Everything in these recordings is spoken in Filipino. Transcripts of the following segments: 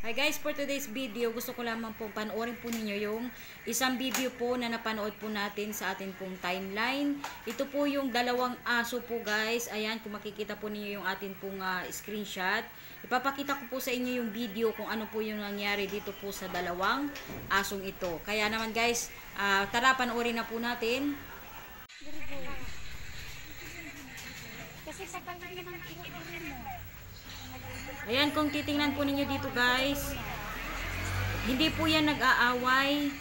Hi guys, for today's video, gusto ko lamang po panoorin po ninyo yung isang video po na napanood po natin sa atin pong timeline. Ito po yung dalawang aso po guys. Ayan, kung makikita po ninyo yung atin pong screenshot. Ipapakita ko po sa inyo yung video kung ano po yung nangyari dito po sa dalawang asong ito. Kaya naman guys, tara panoorin na po natin. Kasi sa pagkain ng iuurin mo. Ayan, kung titingnan po ninyo dito guys, hindi po yan nag-aaway.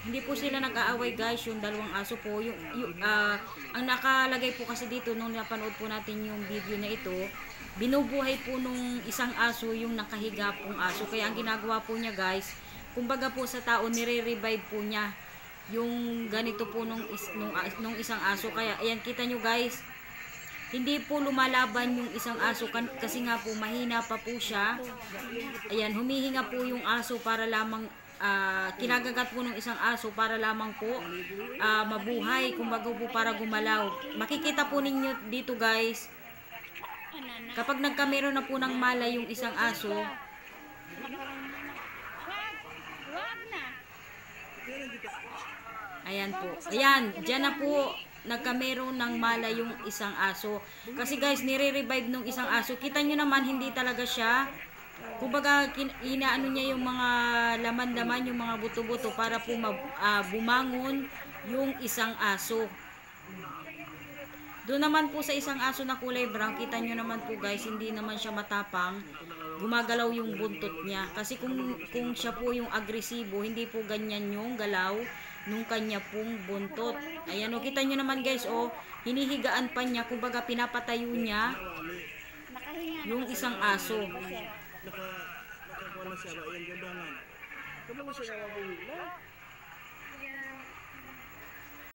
Hindi po sila nag-aaway guys, yung dalawang aso po. Ang nakalagay po kasi dito nung napanood po natin yung video na ito, binubuhay po nung isang aso yung nakahiga pong aso. Kaya ang ginagawa po niya guys, kumbaga po sa tao, nire-revive po niya yung ganito po nung isang aso. Kaya ayan, kita nyo guys, hindi po lumalaban yung isang aso kasi nga po mahina pa po siya. Ayan, humihinga po yung aso para lamang kinagagat po ng isang aso para lamang po mabuhay, kumbaga po para gumalaw. Makikita po ninyo dito guys, kapag nagkamero na po ng mala yung isang aso, ayan po, ayan, dyan na po nagkamero ng mala yung isang aso. Kasi guys, nire-revive nung isang aso. Kita nyo naman, hindi talaga siya, kumbaga inaano niya yung mga laman-laman, yung mga buto-buto para po bumangon yung isang aso. Doon naman po sa isang aso na kulay brown, kita nyo naman po guys, hindi naman siya matapang. Gumagalaw yung buntot niya. Kasi kung siya po yung agresibo, hindi po ganyan yung galaw nung kanya pong buntot. Ayan o, kita nyo naman guys o, hinihigaan pa niya, kumbaga pinapatayo niya yung isang aso.